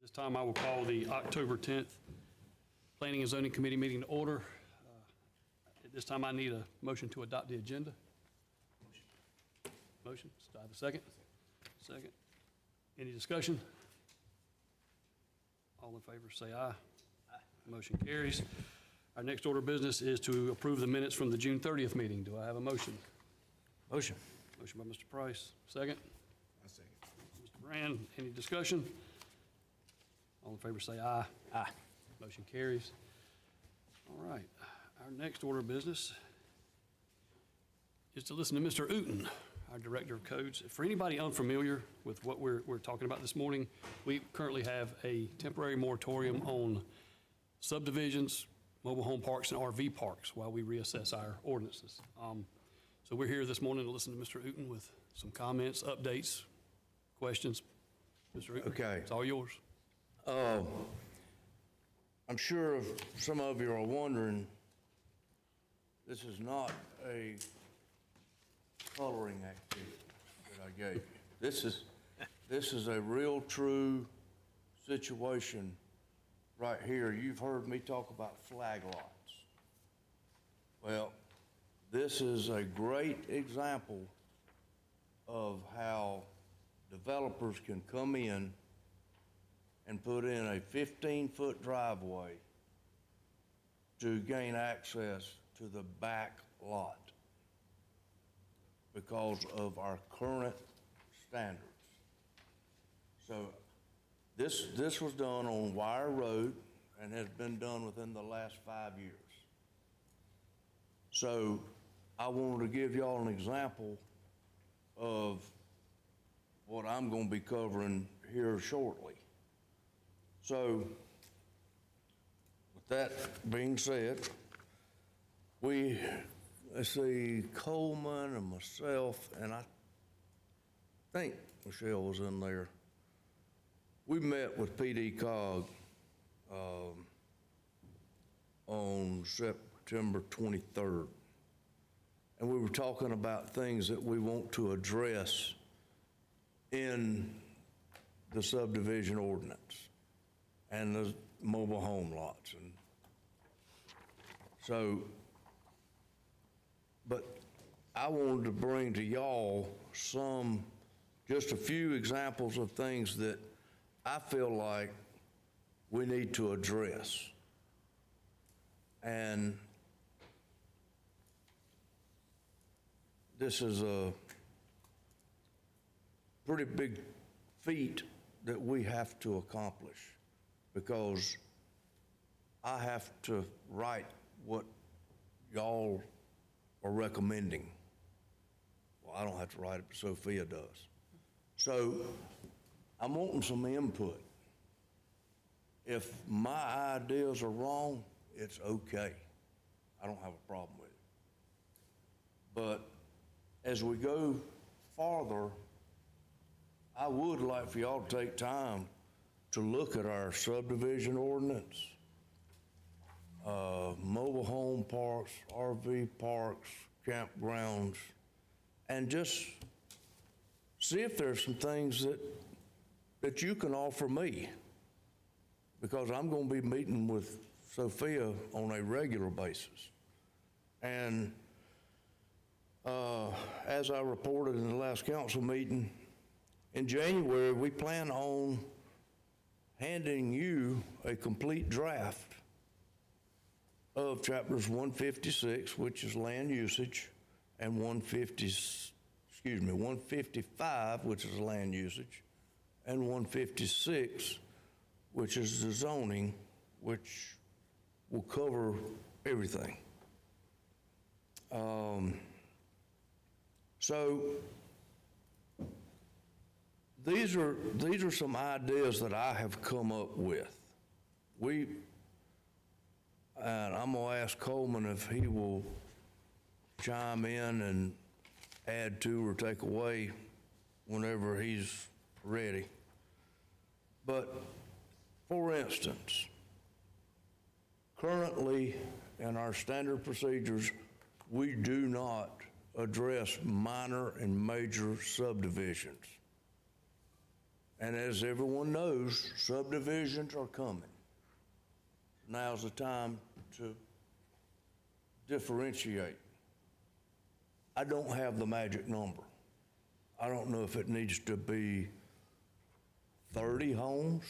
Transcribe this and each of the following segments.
This time I will call the October 10th Planning and Zoning Committee meeting to order. At this time, I need a motion to adopt the agenda. Motion. Do I have a second? Second. Any discussion? All in favor, say aye. Aye. Motion carries. Our next order of business is to approve the minutes from the June 30th meeting. Do I have a motion? Motion. Motion by Mr. Price. Second. I second. Mr. Brand. Any discussion? All in favor, say aye. Aye. Motion carries. All right. Our next order of business is to listen to Mr. Uten, our Director of Codes. For anybody unfamiliar with what we're talking about this morning, we currently have a temporary moratorium on subdivisions, mobile home parks, and RV parks while we reassess our ordinances. So we're here this morning to listen to Mr. Uten with some comments, updates, questions. Mr. Uten, Okay. it's all yours. I'm sure some of you are wondering, this is not a coloring activity that I gave you. This is a real, true situation right here. You've heard me talk about flag lots. Well, this is a great example of how developers can come in and put in a 15-foot driveway to gain access to the back lot because of our current standards. So this was done on Wire Road and has been done within the last 5 years. So I wanted to give y'all an example of what I'm going to be covering here shortly. So, with that being said, let's see, Coleman and myself, and I think Michelle was in there. We met with PD COG on September 23rd, and we were talking about things that we want to address in the subdivision ordinance and the mobile home lots. And so, but I wanted to bring to y'all just a few examples of things that I feel like we need to address. And this is a pretty big feat that we have to accomplish, because I have to write what y'all are recommending. Well, I don't have to write it, but Sophia does. So I'm wanting some input. If my ideas are wrong, it's okay. I don't have a problem with it. But as we go farther, I would like for y'all to take time to look at our subdivision ordinance, mobile home parks, RV parks, campgrounds, and just see if there's some things that you can offer me, because I'm going to be meeting with Sophia on a regular basis. And as I reported in the last council meeting, in January, we plan on handing you a complete draft of chapters 156, which is land usage, and 155, which is land usage, and 156, which is the zoning, which will cover everything. So these are some ideas that I have come up with. And I'm gonna ask Coleman if he will chime in and add to or take away whenever he's ready. But for instance, currently in our standard procedures, we do not address minor and major subdivisions. And as everyone knows, subdivisions are coming. Now's the time to differentiate. I don't have the magic number. I don't know if it needs to be 30 homes,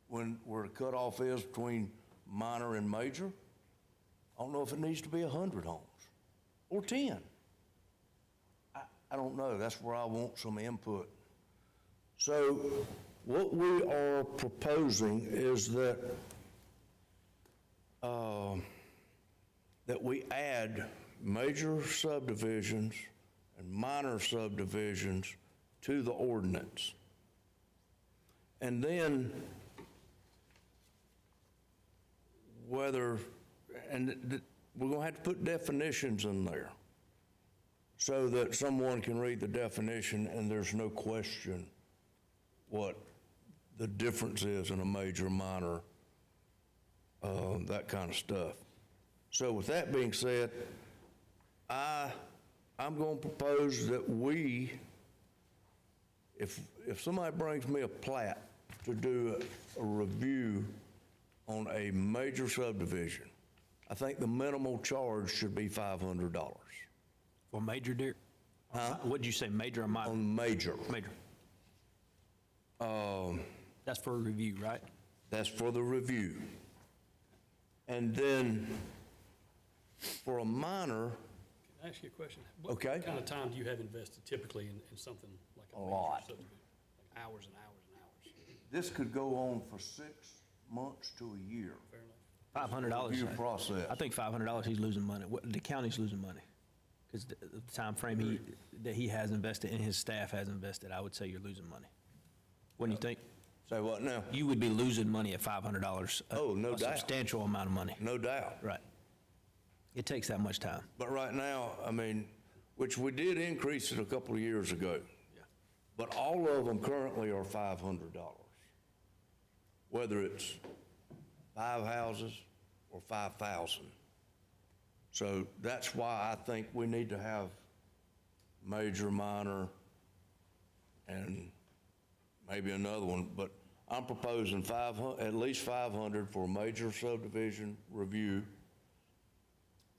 where the cutoff is between minor and major. I don't know if it needs to be 100 homes or 10. I don't know. That's where I want some input. So what we are proposing is that that we add major subdivisions and minor subdivisions to the ordinance. And then we're gonna have to put definitions in there so that someone can read the definition and there's no question what the difference is in a major, minor, that kind of stuff. So with that being said, I'm going to propose that if somebody brings me a plat to do a review on a major subdivision, I think the minimal charge should be $500. For major, deer? Huh? What'd you say, major or minor? On major. Major. That's for a review, right? That's for the review. And then for a minor, Can I ask you a question? What Okay. kind of time do you have invested typically in something like a A major lot. subdivision? Like hours and hours and hours? this could go on for 6 months to a year. Fair enough. $500. Review process. I think $500, he's losing money. The county's losing money. Because the timeframe that he has invested and his staff has invested, I would say you're losing money. What do you think? Say what now? You would be losing money at $500. Oh, no A doubt. substantial amount of money. No doubt. Right. It takes that much time. But right now, I mean, which we did increase it a couple of years ago. Yeah. But all of them currently are $500. Whether it's 5 houses or 5,000. So that's why I think we need to have major, minor, and maybe another one, but I'm proposing at least 500 for a major subdivision review,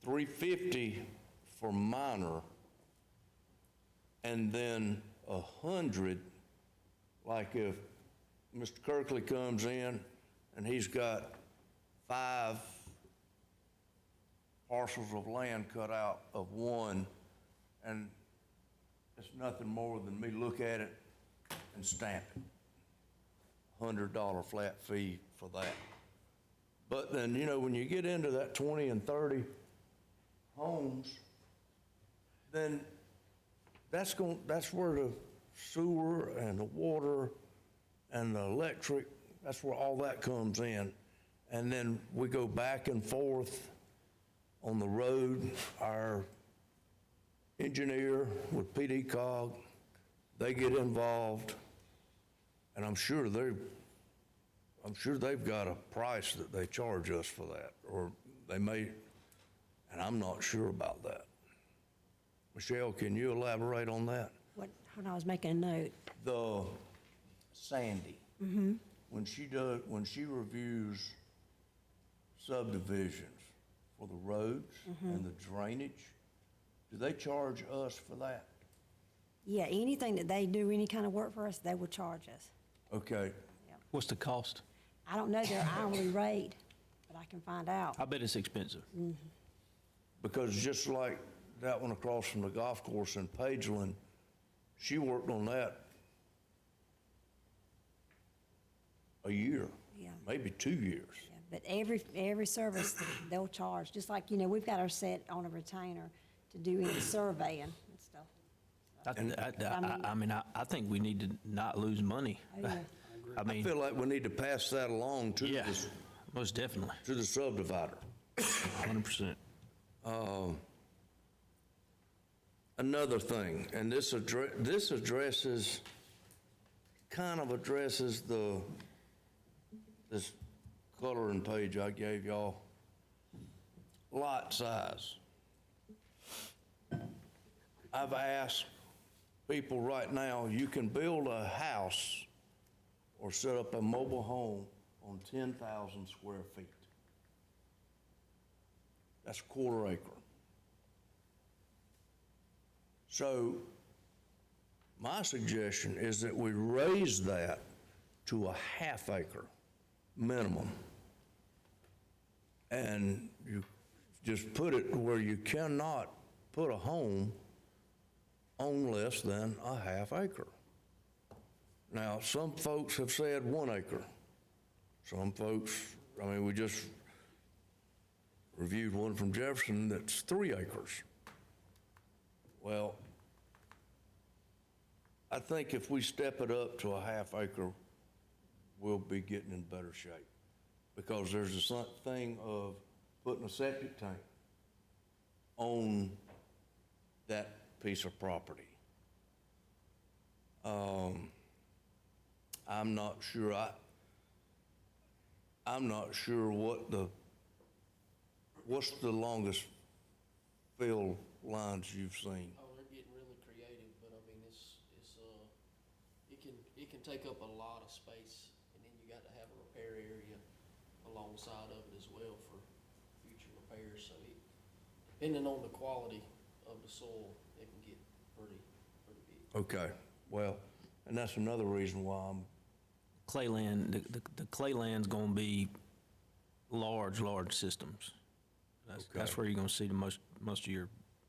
350 for minor, and then 100, like if Mr. Kirkley comes in and he's got 5 parcels of land cut out of one, and it's nothing more than me look at it and stamp it. $100 flat fee for that. But then, you know, when you get into that 20 and 30 homes, then that's where the sewer and the water and the electric, that's where all that comes in. And then we go back and forth on the road. Our engineer with PD cog, they get involved, and I'm sure they've got a price that they charge us for that, or they may, and I'm not sure about that. Michelle, can you elaborate on that? What, hold on, I was making a note. The Sandy. When she reviews subdivisions for the roads and the drainage, do they charge us for that? Yeah, anything that they do, any kind of work for us, they will charge us. Okay, What's the cost? I don't know their hourly rate, but I can find out. I bet it's expensive. because just like that one across from the golf course in Pageland, she worked on that a year, Yeah. maybe 2 years. Yeah, but every service, they'll charge, just like, you know, we've got our set on a retainer to do any surveying and stuff. I think we need to not lose money. Oh, yeah. I I mean, feel like we need to pass that along to yeah, the, most definitely, to the subdivider. 100%. Another thing, and this addresses, kind of addresses this coloring page I gave y'all, lot size. I've asked people right now, you can build a house or set up a mobile home on 10,000 square feet. That's a quarter acre. So my suggestion is that we raise that to a half acre minimum. And you just put it where you cannot put a home on less than a half acre. Now, some folks have said 1 acre. Some folks, I mean, we just reviewed one from Jefferson that's 3 acres. Well, I think if we step it up to a half acre, we'll be getting in better shape. Because there's a thing of putting a septic tank on that piece of property. I'm not sure what's the longest field lines you've seen? Oh, they're getting really creative, but I mean, it can take up a lot of space, and then you got to have a repair area alongside of it as well for future repairs, so depending on the quality of the soil, it can get pretty big. Okay, well, and that's another reason why I'm, Clay land, the clay land's gonna be large systems. That's where you're gonna see the most of your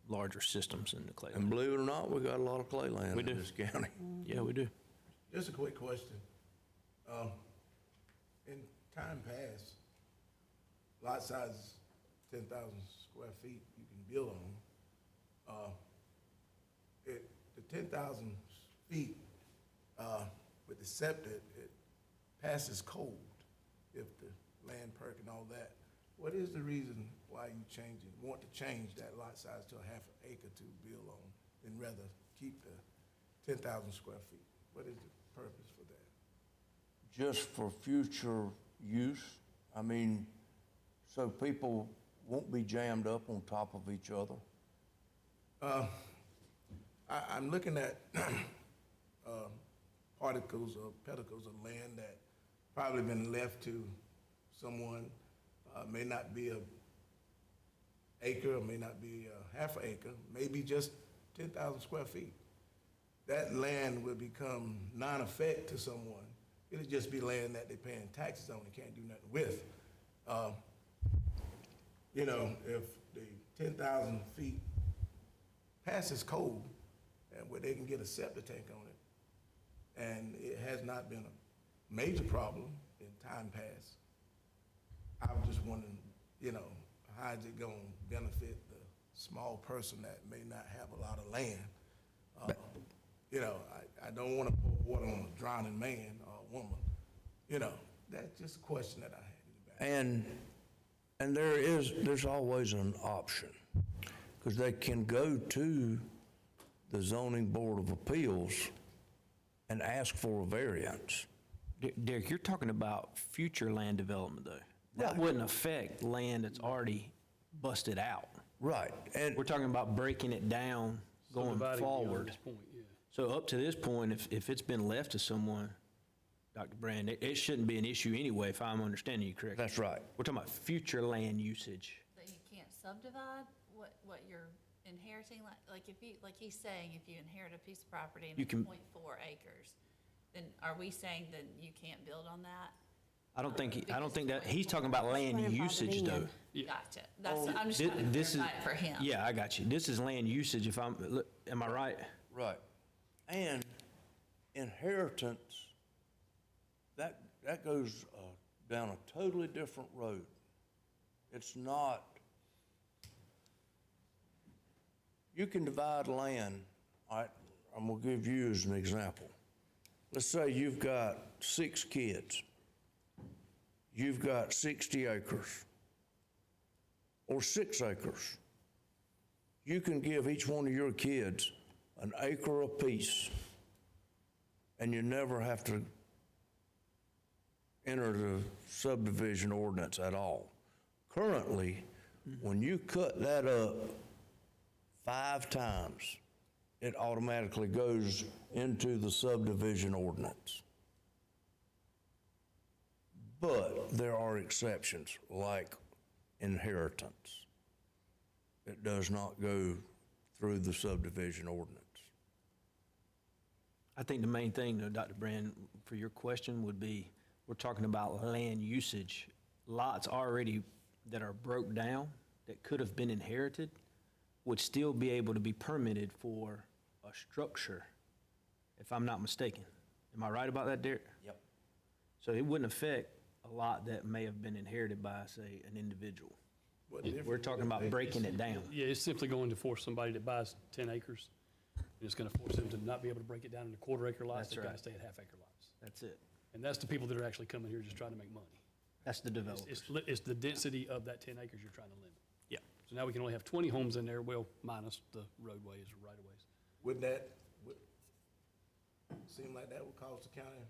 larger systems in the clay and land. believe it or not, we got a lot of clay land We in do. this county. Yeah, we do. Just a quick question. In time past, lot size 10,000 square feet you can build on. The 10,000 feet with the septic, it passes code if the land perk and all that. What is the reason why you want to change that lot size to a half an acre to build on, and rather keep the 10,000 square feet? What is the purpose for that? Just for future use, I mean, so people won't be jammed up on top of each other. I'm looking at particles or pedicles of land that probably been left to someone, may not be a acre, or may not be a half an acre, maybe just 10,000 square feet. That land will become non-effect to someone. It'll just be land that they're paying taxes on and can't do nothing with. You know, if the 10,000 feet passes code, and where they can get a septic tank on it, and it has not been a major problem in time past, I was just wondering, you know, how is it gonna benefit the small person that may not have a lot of land? You know, I don't wanna pour water on a drowning man or woman. You know, that's just a question that I had in the back. And there's always an option, because they can go to the zoning board of appeals and ask for a variance. Derek, you're talking about future land development, though. That Right. wouldn't affect land that's already busted out. Right, and We're talking about breaking it down, going Subdividing beyond forward. this point, yeah. So up to this point, if it's been left to someone, Dr. Brand, it shouldn't be an issue anyway, if I'm understanding you correctly. that's right. We're talking about future land usage. That you can't subdivide what you're inheriting, like if you, like he's saying, if you inherit a piece of property and You it's can- 0.4 acres, then are we saying that you can't build on that? I don't think that, he's talking about land Grandfathered usage, though. in. Gotcha. That's, I'm just Thi- trying to this is- clarify it for him. Yeah, I got you. This is land usage, if I'm, look, am I right? Right. And inheritance, that goes down a totally different road. It's not, you can divide land, all right, I'm gonna give you as an example. Let's say you've got 6 kids. You've got 60 acres or 6 acres. You can give each one of your kids an acre apiece, and you never have to enter the subdivision ordinance at all. Currently, when you cut that up 5 times, it automatically goes into the subdivision ordinance. But there are exceptions, like inheritance. It does not go through the subdivision ordinance. I think the main thing, though, Dr. Brand, for your question would be, we're talking about land usage. Lots already that are broke down, that could have been inherited, would still be able to be permitted for a structure, if I'm not mistaken. Am I right about that, Derek? Yep. So it wouldn't affect a lot that may have been inherited by, say, an individual. What We're difference talking would it about make? breaking it down. Yeah, it's simply going to force somebody that buys 10 acres, and it's going to force them to not be able to break it down into quarter-acre lots. That's They've got to right. stay at half-acre lots. That's it. And that's the people that are actually coming here just trying to make money. That's the It's- developers. It's the density of that 10 acres you're trying to limit. Yeah. So now we can only have 20 homes in there, well, minus the roadways or right-of-ways. Wouldn't that, would, seem like that would cost the county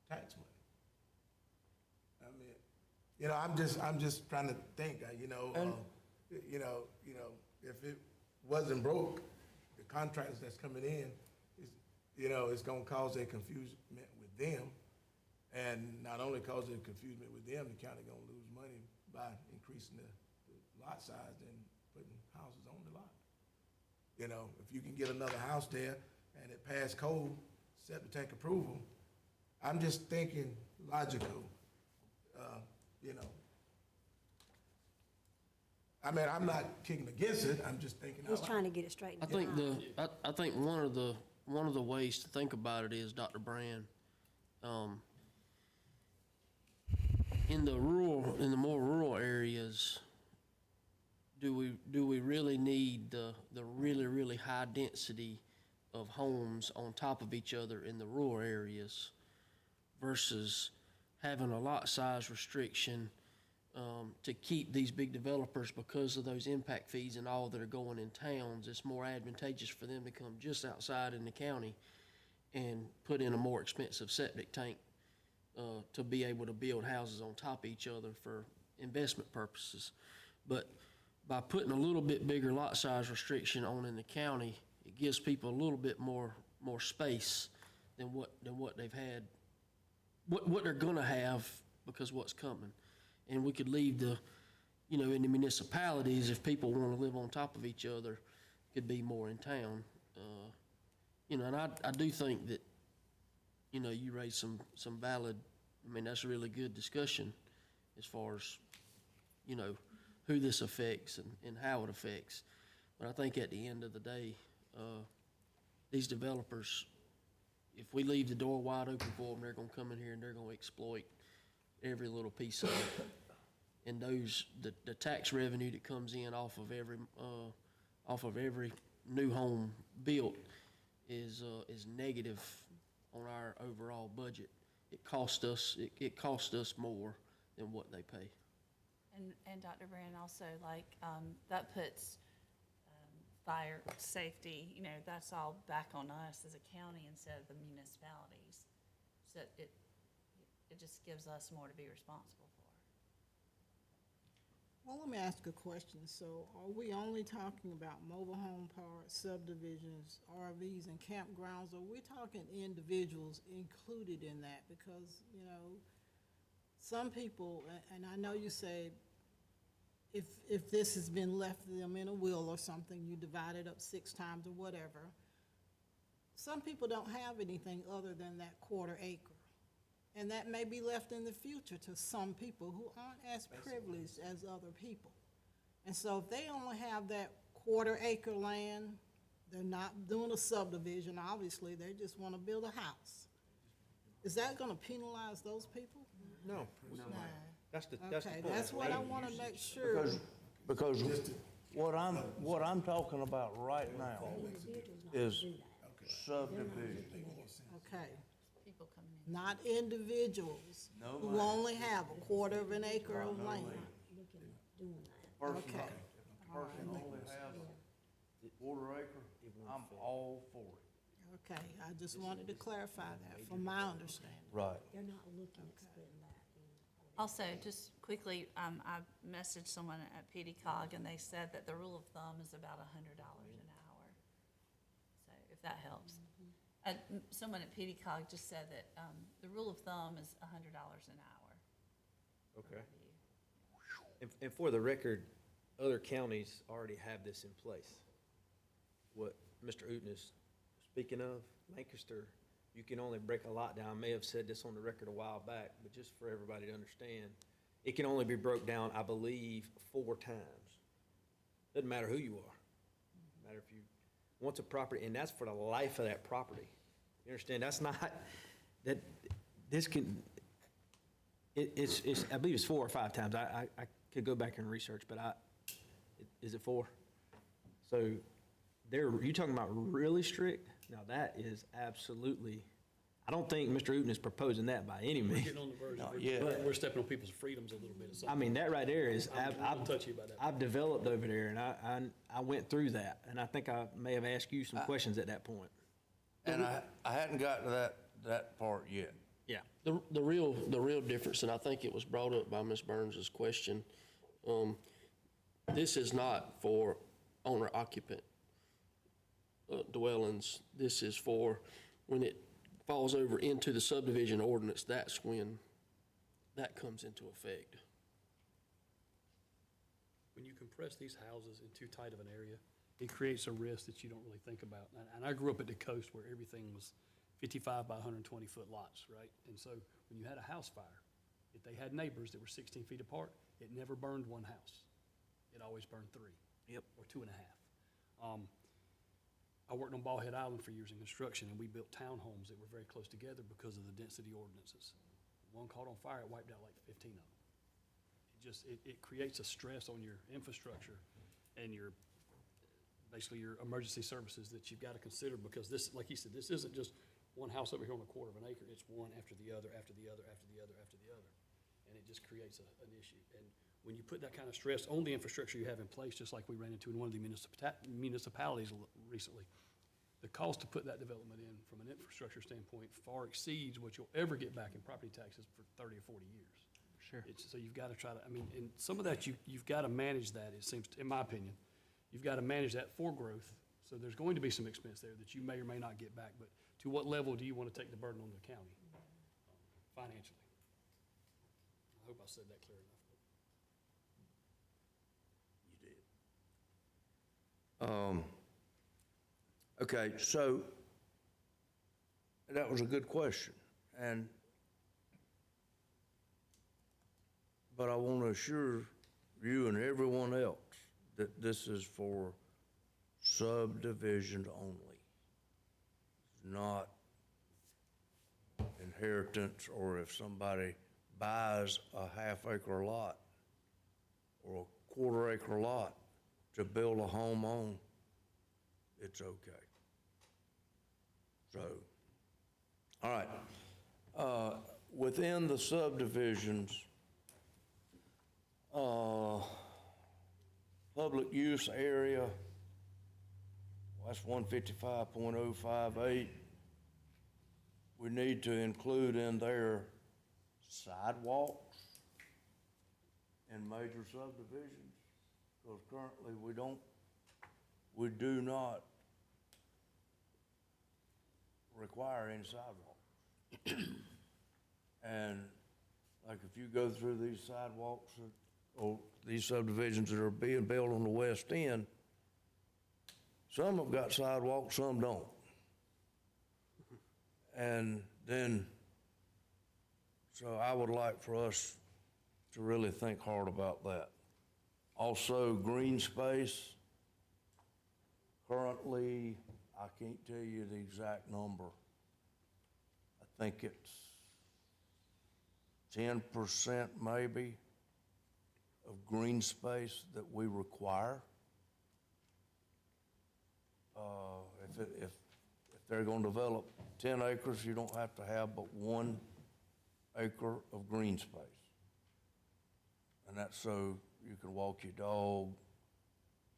tax money? I mean, you know, I'm just trying to think, if it wasn't broke, the contractors that's coming in, it's gonna cause a confusion with them. And not only cause a confusion with them, the county gonna lose money by increasing the lot size and putting houses on the lot. You know, if you can get another house there and it passed code, septic tank approval, I'm just thinking logical, I mean, I'm not kicking against it, I'm just thinking out He's loud. trying to get it straightened I out. think I think one of the ways to think about it is, Dr. Brand, in the more rural areas, do we really need the really, really high density of homes on top of each other in the rural areas versus having a lot size restriction to keep these big developers, because of those impact fees and all that are going in towns? It's more advantageous for them to come just outside in the county and put in a more expensive septic tank to be able to build houses on top of each other for investment purposes. But by putting a little bit bigger lot size restriction on in the county, it gives people a little bit more space than what they've had, what they're gonna have, because what's coming. And we could leave in the municipalities, if people wanna live on top of each other, could be more in town. And I do think that, you raised some valid, that's a really good discussion as far as, who this affects and how it affects. But I think at the end of the day, these developers, if we leave the door wide open for them, they're gonna come in here and they're gonna exploit every little piece of it. And the tax revenue that comes in off of every new home built is negative on our overall budget. It costs us more than what they pay. And Dr. Brand, also, that puts fire safety, that's all back on us as a county instead of the municipalities. So it just gives us more to be responsible for. Well, let me ask a question. So are we only talking about mobile home parks, subdivisions, RVs, and campgrounds? Or are we talking individuals included in that? Because, some people, and I know you say if this has been left to them in a will or something, you divide it up 6 times or whatever. Some people don't have anything other than that quarter acre. And that may be left in the future to some people who aren't as privileged as other people. And so if they only have that quarter acre land, they're not doing a subdivision, obviously, they just want to build a house. Is that going to penalize those people? No. No. That's the Okay, that's what I want to make sure. Because what I'm talking about right now is subdivision. Okay, People coming in. not individuals who only have a quarter of an acre of land. Person, Okay. if a person only has a quarter acre, I'm all for it. Okay, I just wanted to clarify that from my understanding. Right. They're not looking at splitting that. Also, just quickly, I messaged someone at PDCOG, and they said that the rule of thumb is about $100 an hour. So that helps. Someone at PDCOG just said that the rule of thumb is $100 an hour. Okay. And for the record, other counties already have this in place. What Mr. Uten is speaking of, Lancaster, you can only break a lot down. I may have said this on the record a while back, but just for everybody to understand, it can only be broke down, I believe, 4 times. Doesn't matter who you are. Matter if you, once a property, and that's for the life of that property. You understand? That's not, that, this can, it's, I believe it's 4 or 5 times. I could go back and research, but is it 4? So you talking about really strict? Now, that is absolutely, I don't think Mr. Uten is proposing that by any We're means. getting on the verge, Not of- yet. we're stepping on people's freedoms a little bit. or I something. mean, that right there is, I'm touchy about that. I've developed over there, and I went through that, and I think I may have asked you some questions at that point. And I hadn't got to that part yet. Yeah. The real difference, and I think it was brought up by Ms. Burns's question, this is not for owner occupant dwellings. This is for when it falls over into the subdivision ordinance, that's when that comes into effect. When you compress these houses in too tight of an area, it creates a risk that you don't really think about. And I grew up at the coast where everything was 55 by 120-foot lots, right? And so when you had a house fire, if they had neighbors that were 16 feet apart, it never burned one house. It always burned 3. Yep. Or 2.5. I worked on Bald Head Island for years in construction, and we built townhomes that were very close together because of the density ordinances. One caught on fire, it wiped out like 15 of them. It creates a stress on your infrastructure and basically your emergency services that you've got to consider, because this, like he said, this isn't just one house over here on a quarter of an acre, it's one after the other, after the other, after the other, after the other. And it just creates an issue. And when you put that kind of stress on the infrastructure you have in place, just like we ran into in one of the municipalities recently, the cost to put that development in from an infrastructure standpoint far exceeds what you'll ever get back in property taxes for 30 or 40 years. Sure. So you've got to try to, I mean, and some of that, you've got to manage that, it seems, in my opinion. You've got to manage that for growth. So there's going to be some expense there that you may or may not get back, but to what level do you want to take the burden on the county financially? I hope I said that clear enough. You did. Okay, so that was a good question, but I want to assure you and everyone else that this is for subdivisions only. It's not inheritance, or if somebody buys a half-acre lot or a quarter-acre lot to build a home on, it's okay. So, all right. Within the subdivisions, public use area, that's 155.058. We need to include in there sidewalks in major subdivisions, because currently we do not require any sidewalks. And like if you go through these sidewalks or these subdivisions that are being built on the west end, some have got sidewalks, some don't. And then, so I would like for us to really think hard about that. Also, green space, currently, I can't tell you the exact number. I think it's 10% maybe of green space that we require. If they're gonna develop 10 acres, you don't have to have but 1 acre of green space. And that's so you can walk your dog,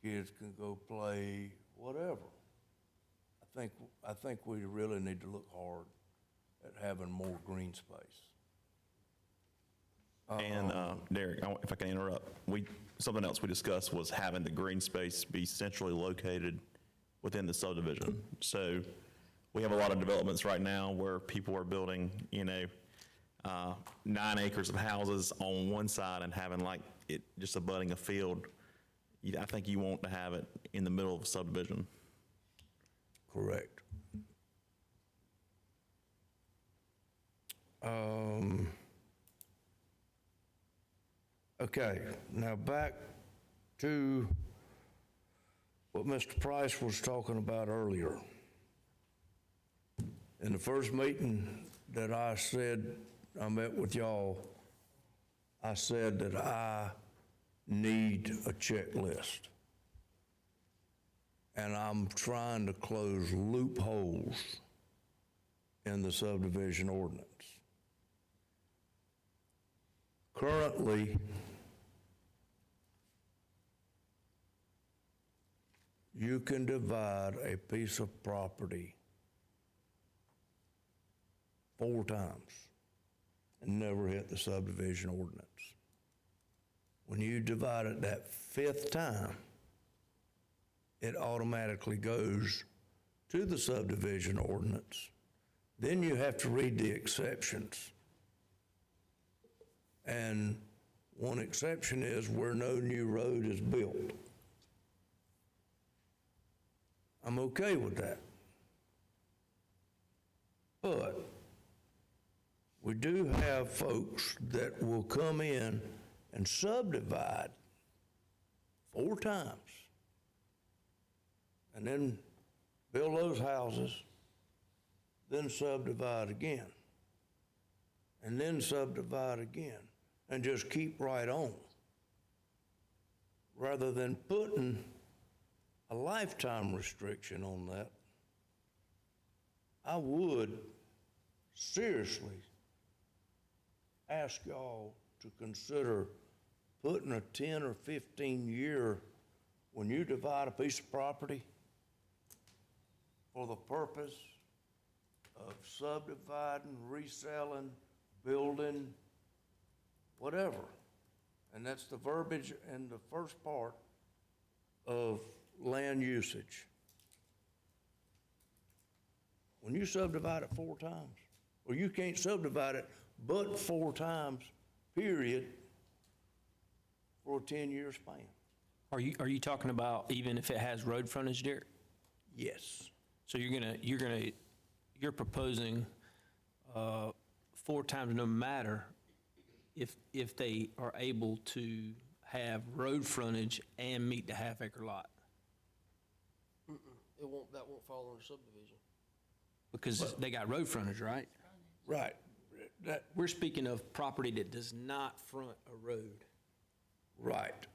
kids can go play, whatever. I think we really need to look hard at having more green space. And Derek, if I can interrupt, something else we discussed was having the green space be centrally located within the subdivision. So we have a lot of developments right now where people are building, 9 acres of houses on one side and having like it just abutting a field. I think you want to have it in the middle of a subdivision. Correct. Okay, now back to what Mr. Price was talking about earlier. In the first meeting that I said, I met with y'all, I said that I need a checklist. And I'm trying to close loopholes in the subdivision ordinance. Currently, you can divide a piece of property 4 times and never hit the subdivision ordinance. When you divide it that 5th time, it automatically goes to the subdivision ordinance. Then you have to read the exceptions. And one exception is where no new road is built. I'm okay with that. But we do have folks that will come in and subdivide 4 times and then build those houses, then subdivide again, and then subdivide again, and just keep right on, rather than putting a lifetime restriction on that. I would seriously ask y'all to consider putting a 10 or 15 year, when you divide a piece of property for the purpose of subdividing, reselling, building, whatever. And that's the verbiage in the first part of land usage. When you subdivide it 4 times, or you can't subdivide it but 4 times, period, for a 10-year span. Are you talking about even if it has road frontage, Derek? Yes. So you're proposing 4 times, no matter if they are able to have road frontage and meet the half-acre lot? That won't fall under subdivision. Because they got road frontage, right? Right. That, We're speaking of property that does not front a road. right.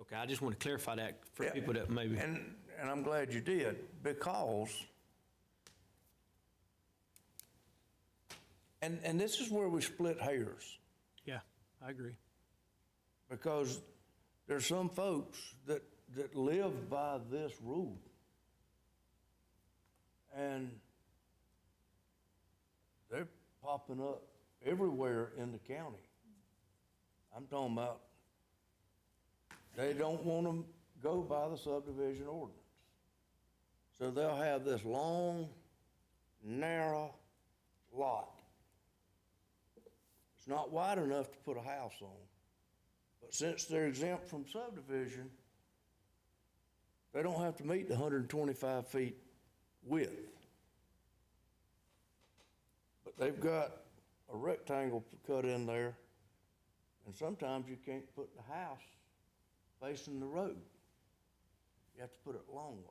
Okay, I just want to clarify that for Yeah, people that maybe. And I'm glad you did, because, and this is where we split hairs, Yeah, I agree. because there's some folks that live by this rule. And they're popping up everywhere in the county. I'm talking about, they don't want to go by the subdivision ordinance. So they'll have this long, narrow lot. It's not wide enough to put a house on. But since they're exempt from subdivision, they don't have to meet the 125 feet width. But they've got a rectangle cut in there, and sometimes you can't put the house facing the road. You have to put it long ways.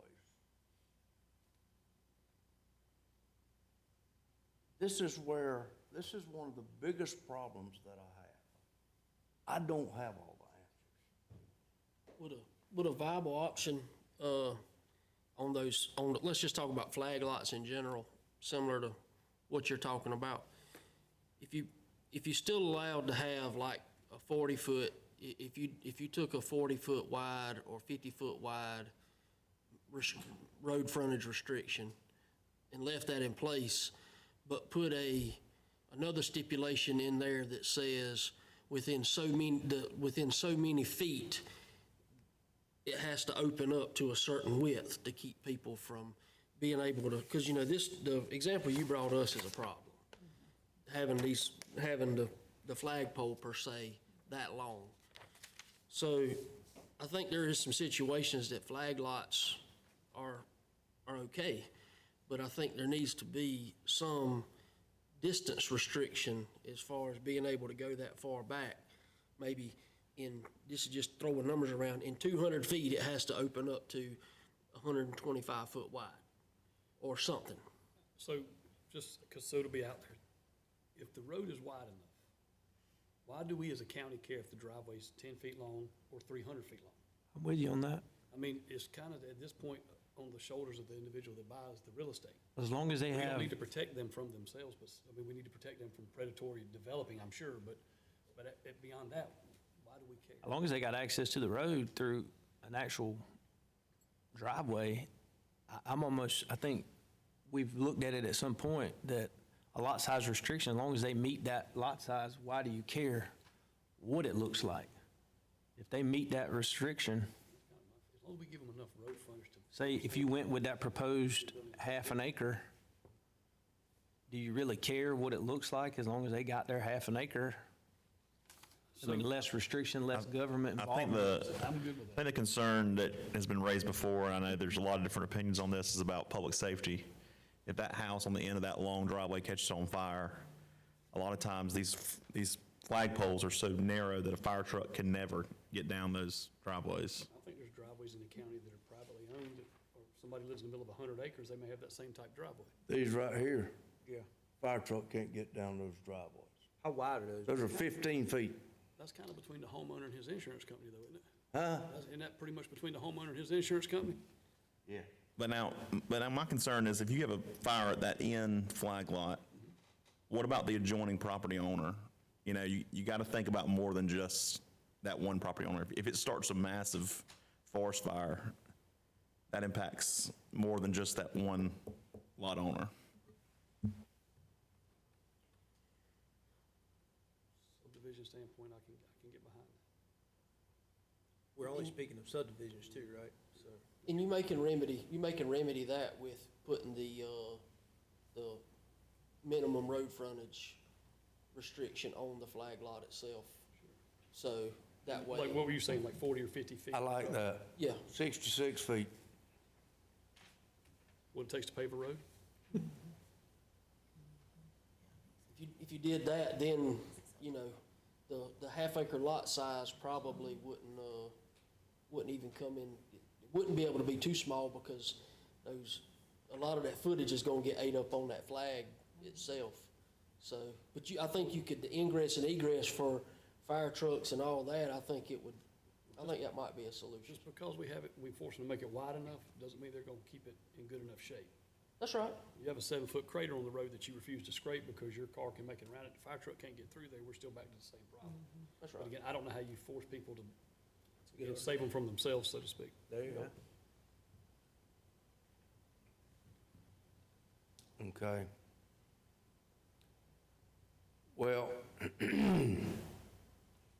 This is one of the biggest problems that I have. I don't have all the answers. Would a viable option, let's just talk about flag lots in general, similar to what you're talking about. If you still allowed to have like a 40-foot, if you took a 40-foot wide or 50-foot wide road frontage restriction and left that in place, but put another stipulation in there that says within so many feet, it has to open up to a certain width to keep people from being able to, because, the example you brought us is a problem. Having the flagpole per se that long. So I think there is some situations that flag lots are okay, but I think there needs to be some distance restriction as far as being able to go that far back. Maybe this is just throwing numbers around, in 200 feet, it has to open up to 125 foot wide or something. So, so it'll be out there. If the road is wide enough, why do we as a county care if the driveway's 10 feet long or 300 feet long? I'm with you on that. I mean, it's kind of, at this point, on the shoulders of the individual that buys the real estate. As long as they We have, don't need to protect them from themselves, but, we need to protect them from predatory developing, I'm sure, but beyond that, why do we care? as long as they got access to the road through an actual driveway, I think we've looked at it at some point that a lot size restriction, as long as they meet that lot size, why do you care what it looks like? If they meet that restriction, As long as we give them enough road frontage to. say if you went with that proposed half an acre, do you really care what it looks like as long as they got their half an acre? I mean, less restriction, less government I think involvement. I think the concern that has been raised before, and I know there's a lot of different opinions on this, is about public safety. If that house on the end of that long driveway catches on fire, a lot of times these flagpoles are so narrow that a fire truck can never get down those driveways. I think there's driveways in the county that are privately owned, or somebody lives in the middle of 100 acres, they may have that same type driveway. These right here, Yeah. fire truck can't get down those driveways. How wide are those? Those are 15 feet. That's kind of between the homeowner and his insurance company, though, isn't it? Huh? Isn't that pretty much between the homeowner and his insurance company? Yeah. But now my concern is if you have a fire at that end flag lot, what about the adjoining property owner? You got to think about more than just that one property owner. If it starts a massive forest fire, that impacts more than just that one lot owner. Subdivision standpoint, I can get behind that. We're only speaking of subdivisions too, right? So. And you can remedy that with putting the minimum road frontage restriction on the flag lot itself. So that way. Like, what were you saying, like 40 or 50 feet? I like that. Yeah. 66 feet. What it takes to pave a road? If you did that, then, the half acre lot size probably wouldn't even come in, wouldn't be able to be too small because a lot of that footage is gonna get ate up on that flag itself. So, but I think you could, the ingress and egress for fire trucks and all that, I think that might be a solution. Just because we force them to make it wide enough, doesn't mean they're gonna keep it in good enough shape. That's right. You have a 7-foot crater on the road that you refuse to scrape because your car can make it around it, the fire truck can't get through there, we're still back to the same problem. That's But right. again, I don't know how you force people to, save them from themselves, so to speak. There you go. Okay. Well,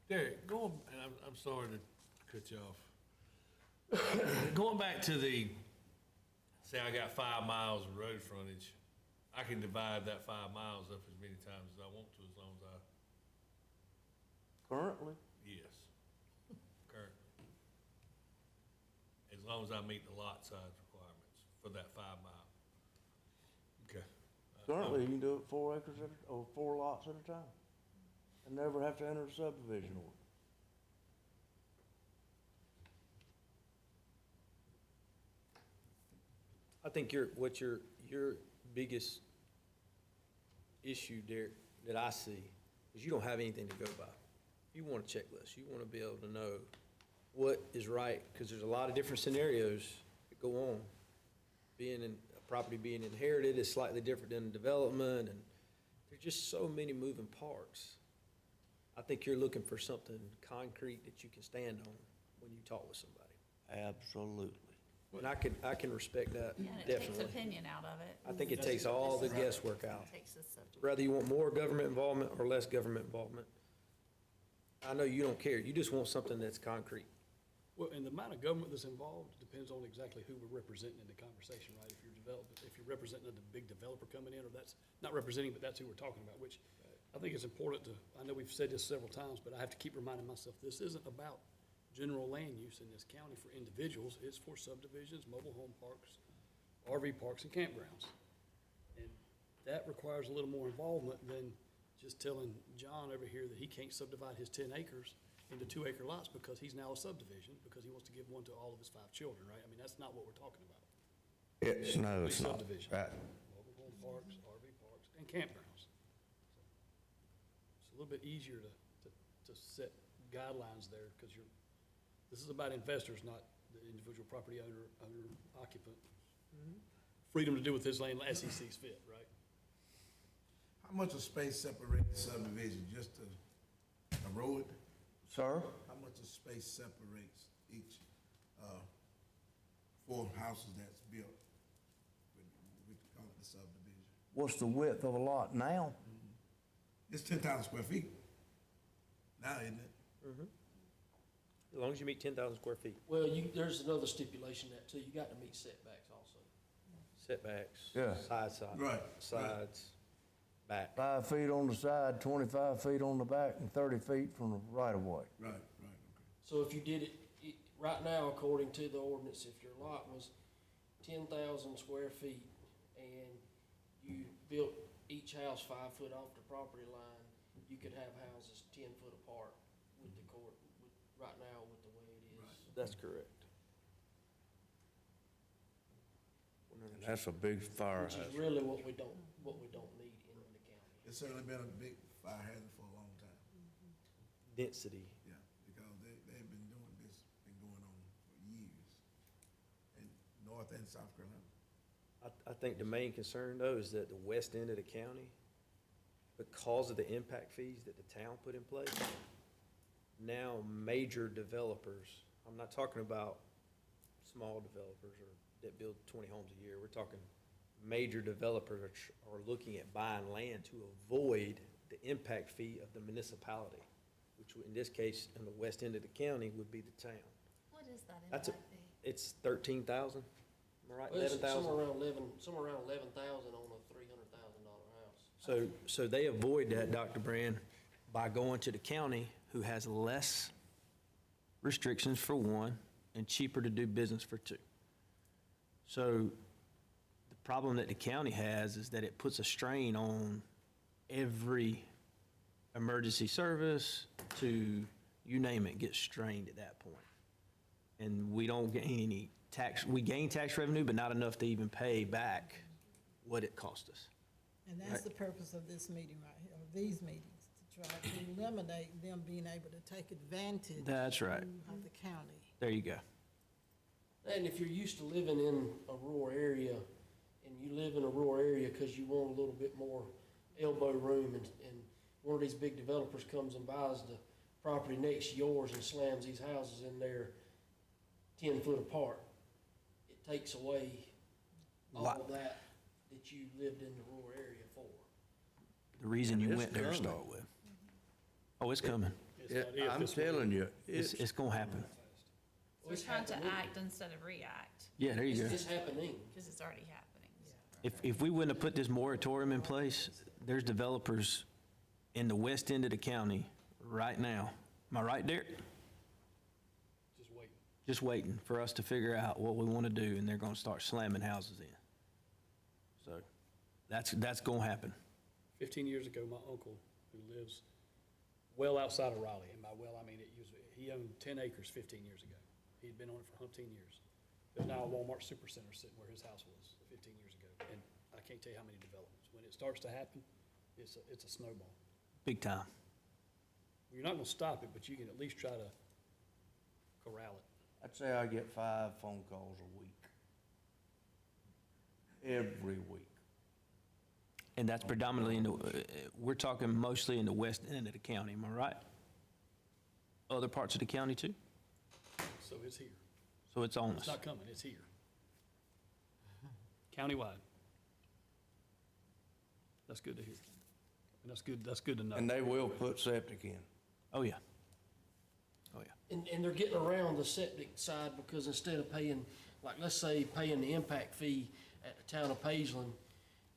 Derek, and I'm sorry to cut you off. Going back to say I got 5 miles of road frontage, I can divide that 5 miles up as many times as I want to, as long as currently, yes, currently. As long as I meet the lot size requirements for that 5 mile. Okay. currently you can do it 4 acres or 4 lots at a time and never have to enter a subdivision order. I think your biggest issue, Derek, that I see is you don't have anything to go by. You want a checklist. You want to be able to know what is right, because there's a lot of different scenarios that go on. A property being inherited is slightly different than development, and there's just so many moving parts. I think you're looking for something concrete that you can stand on when you talk with somebody. Absolutely. And I can respect that, Yeah, and it takes definitely. opinion out of it. I think it takes all the guesswork out. It takes the subject. Whether you want more government involvement or less government involvement. I know you don't care. You just want something that's concrete. Well, and the amount of government that's involved depends on exactly who we're representing in the conversation, right? If you're representing a big developer coming in, or that's, not representing, but that's who we're talking about, which I think it's important to, I know we've said this several times, but I have to keep reminding myself, this isn't about general land use in this county for individuals, it's for subdivisions, mobile home parks, RV parks, and campgrounds. And that requires a little more involvement than just telling John over here that he can't subdivide his 10 acres into 2-acre lots because he's now a subdivision, because he wants to give one to all of his 5 children, right? I mean, that's not what we're talking about. No, it's not. Subdivision. Right. Mobile home parks, RV parks, and campgrounds. It's a little bit easier to set guidelines there, because this is about investors, not the individual property owner, occupant. Freedom to do with his land as he sees fit, right? How much of space separates subdivision, just a road? Sir? How much of space separates each, 4 houses that's built? We call it the subdivision. What's the width of a lot now? It's 10,000 square feet now, isn't it? As long as you meet 10,000 square feet. Well, there's another stipulation that too, you got to meet setbacks also. Setbacks. Yeah. Right, Sides, back. 5 feet on the side, 25 feet on the back, and 30 feet from the right of way. Right, okay. So if you did it, right now, according to the ordinance, if your lot was 10,000 square feet and you built each house 5 foot off the property line, you could have houses 10 foot apart with the court, right now with the way it is. That's correct. And that's a big fire Which is hazard. really what we don't need in the county. It's certainly been a big fire hazard for a long time, Density. yeah, because they've been doing this, been going on for years, in North and South Carolina. I think the main concern, though, is that the west end of the county, because of the impact fees that the town put in place, now major developers, I'm not talking about small developers or that build 20 homes a year, we're talking major developers are looking at buying land to avoid the impact fee of the municipality, which in this case, in the west end of the county, would be the town. What is that That's a, impact fee? it's 13,000, am I right, Well, it's 11,000? somewhere around 11,000 on a $300,000 house. So they avoid that, Dr. Brand, by going to the county, who has less restrictions for one, and cheaper to do business for two. So the problem that the county has is that it puts a strain on every emergency service to, you name it, gets strained at that point. And we don't gain any tax, we gain tax revenue, but not enough to even pay back what it cost us. And that's the purpose of this meeting right here, of these meetings, to try to eliminate them being able to take advantage. That's right. Of the county. There you go. And if you're used to living in a rural area, and you live in a rural area because you want a little bit more elbow room, and one of these big developers comes and buys the property next to yours and slams these houses in there 10 foot apart, it takes away all that you lived in the rural area for. The reason you It's went there to coming. start with. Oh, it's coming. It's not if, I'm it's when. telling you, It's gonna happen. So we're trying to act instead of react, Yeah, there you go. It's happening. because it's already happening. so. If we wouldn't have put this moratorium in place, there's developers in the west end of the county right now. Am I right, Derek? Just wait. Just waiting for us to figure out what we want to do, and they're gonna start slamming houses in. So that's gonna happen. 15 years ago, my uncle, who lives well outside of Raleigh, and by well, I mean, he owned 10 acres 15 years ago. He'd been on it for 15 years. There's now a Walmart Supercenter sitting where his house was 15 years ago, and I can't tell you how many developments. When it starts to happen, it's a snowball. Big time. You're not gonna stop it, but you can at least try to corral it. I'd say I get 5 phone calls a week. Every week. And that's predominantly in the, we're talking mostly in the west end of the county, am I right? Other parts of the county too? So it's here. So it's on It's us. not coming, it's here. Countywide. That's good to hear. And that's good to know. And they will put septic in. Oh, yeah. Oh, yeah. And they're getting around the septic side because instead of paying, like, let's say, paying the impact fee at the town of Pageland,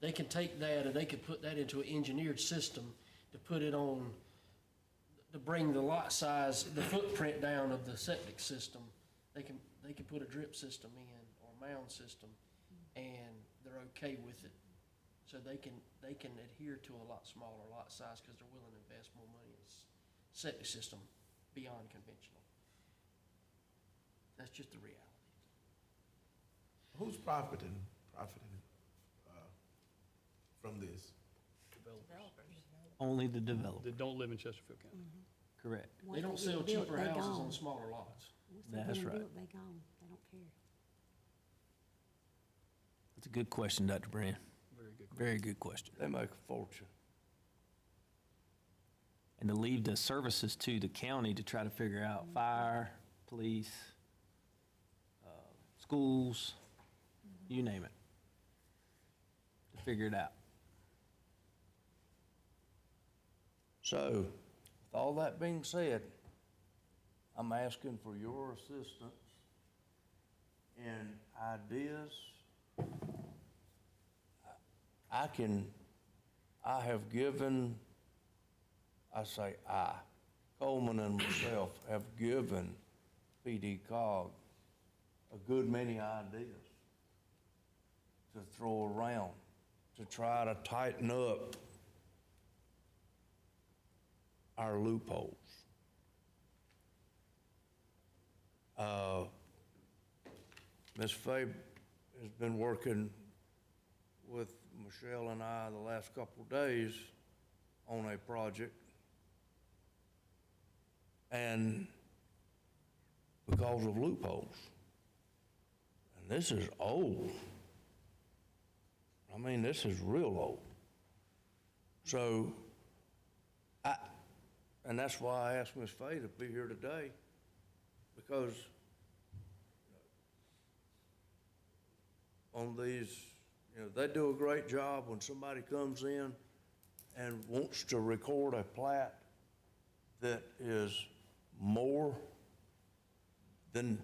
they can take that and they could put that into an engineered system to put it on, to bring the lot size, the footprint down of the septic system. They can put a drip system in or a mound system, and they're okay with it. So they can adhere to a lot smaller lot size because they're willing to invest more money in septic system beyond conventional. That's just the reality. Who's profiting from this? Only the developer, That don't live in Chesterfield County. correct. They don't sell cheaper houses on smaller lots. Once they get That's them right. built, they gone, they don't care. That's a good question, Dr. Brand. Very good. Very good question. They make a fortune. And to leave the services to the county to try to figure out fire, police, schools, you name it, to figure it out. So, with all that being said, I'm asking for your assistance in ideas. I have given, Coleman and myself have given PD cog a good many ideas to throw around, to try to tighten up our loopholes. Ms. Fabe has been working with Michelle and I the last couple of days on a project. And because of loopholes. And this is old. I mean, this is real old. So, and that's why I asked Ms. Fay to be here today, because on these, they do a great job when somebody comes in and wants to record a plat that is more than,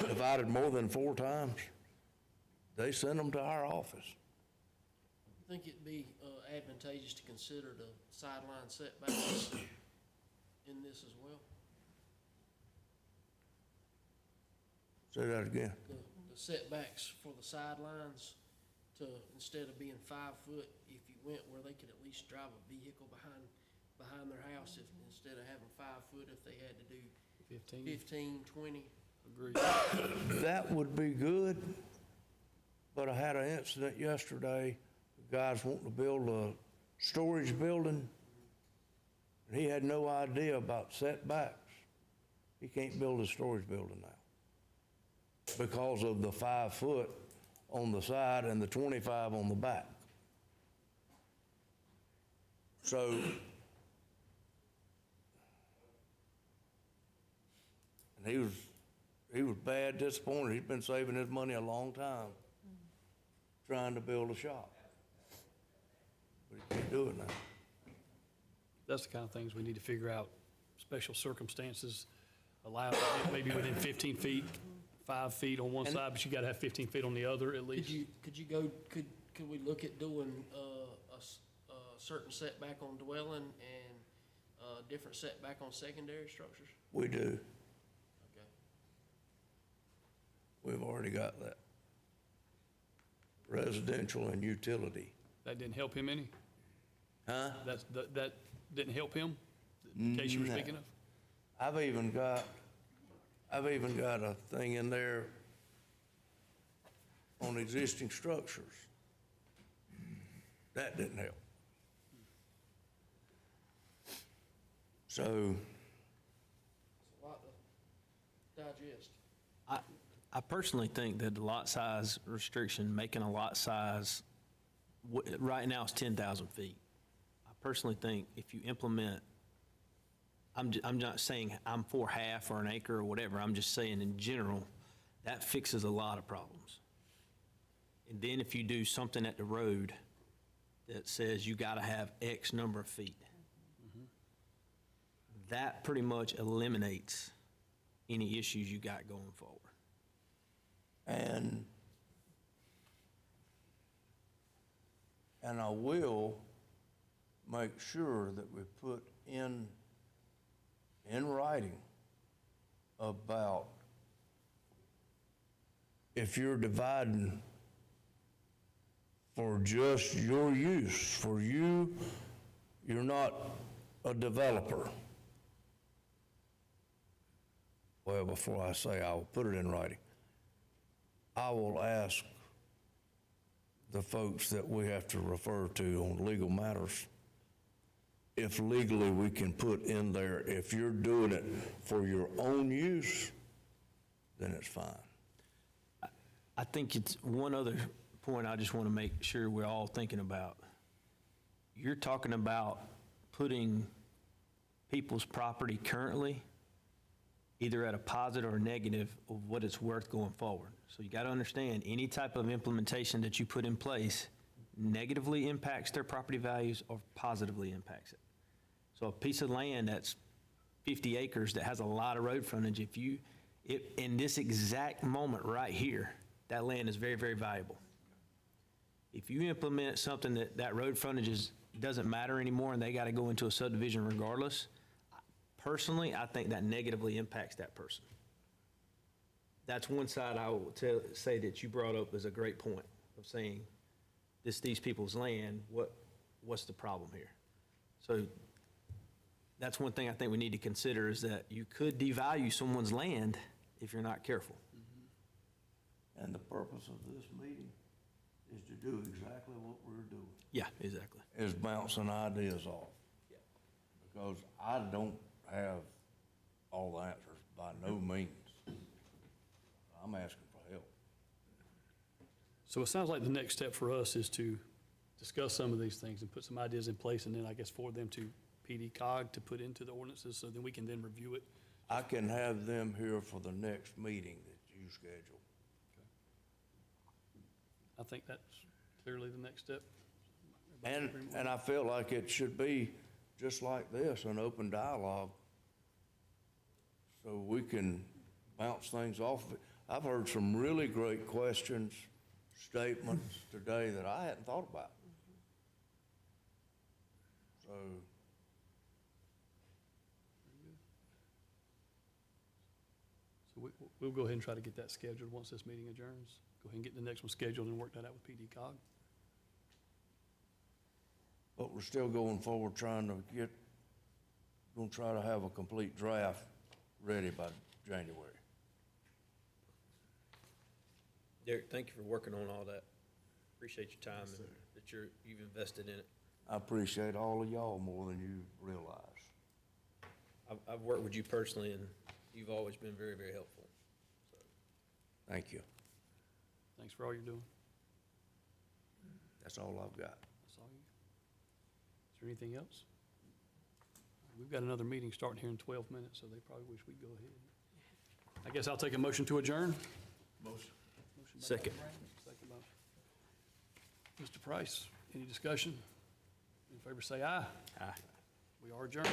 divided more than 4 times, they send them to our office. I think it'd be advantageous to consider the sideline setbacks in this as well. Say that again. The setbacks for the sidelines to, instead of being 5 foot, if you went where they could at least drive a vehicle behind their house, if, instead of having 5 foot, if they had to do 15, 20. Agreed. That would be good, but I had an incident yesterday. The guys wanting to build a storage building, and he had no idea about setbacks. He can't build a storage building now because of the 5 foot on the side and the 25 on the back. So, and he was bad disappointed. He's been saving his money a long time trying to build a shop. But he can't do it now. That's the kind of things we need to figure out. Special circumstances allow, maybe within 15 feet, 5 feet on one side, but you gotta have 15 feet on the other at least. Could we look at doing a certain setback on dwelling and a different setback on secondary structures? We do. Okay. We've already got that. Residential and utility. That didn't help him any? Huh? That didn't help him, the case you were No. speaking of? I've even got a thing in there on existing structures. That didn't help. So, It's a lot to digest. I personally think that the lot size restriction, making a lot size, right now it's 10,000 feet. I personally think if you implement, I'm not saying I'm for half or an acre or whatever, I'm just saying in general, that fixes a lot of problems. And then if you do something at the road that says you gotta have X number of feet, that pretty much eliminates any issues you got going forward. And I will make sure that we put in writing about if you're dividing for just your use, for you, you're not a developer. Well, before I say I will put it in writing, I will ask the folks that we have to refer to on legal matters if legally we can put in there, if you're doing it for your own use, then it's fine. I think it's one other point I just want to make sure we're all thinking about. You're talking about putting people's property currently either at a positive or negative of what it's worth going forward. So you got to understand, any type of implementation that you put in place negatively impacts their property values or positively impacts it. So a piece of land that's 50 acres that has a lot of road frontage, in this exact moment right here, that land is very, very valuable. If you implement something that road frontage doesn't matter anymore and they got to go into a subdivision regardless, personally, I think that negatively impacts that person. That's one side I will say that you brought up as a great point of saying, these people's land, what's the problem here? So that's one thing I think we need to consider is that you could devalue someone's land if you're not careful. And the purpose of this meeting is to do exactly what we're doing, Yeah, exactly. is bouncing ideas off. Because I don't have all the answers by no means. I'm asking for help. So it sounds like the next step for us is to discuss some of these things and put some ideas in place, and then I guess forward them to PD cog to put into the ordinances, so then we can then review it. I can have them here for the next meeting that you schedule. I think that's clearly the next step. And I feel like it should be just like this, an open dialogue, so we can bounce things off. I've heard some really great questions, statements today that I hadn't thought about. So, So we'll go ahead and try to get that scheduled once this meeting adjourns. Go ahead and get the next one scheduled and work that out with PD cog. but we're still going forward trying to gonna try to have a complete draft ready by January. Derek, thank you for working on all that. Appreciate your time and that you've invested in it. I appreciate all of y'all more than you realize. I've worked with you personally, and you've always been very, very helpful. Thank you. Thanks for all you're doing. That's all I've got. That's all you. Is there anything else? We've got another meeting starting here in 12 minutes, so they probably wish we'd go ahead. I guess I'll take a motion to adjourn. Motion. Motion by Second. Dr. Brandon, second by Mr. Price. Any discussion? In favor, say aye. Aye. We are adjourned.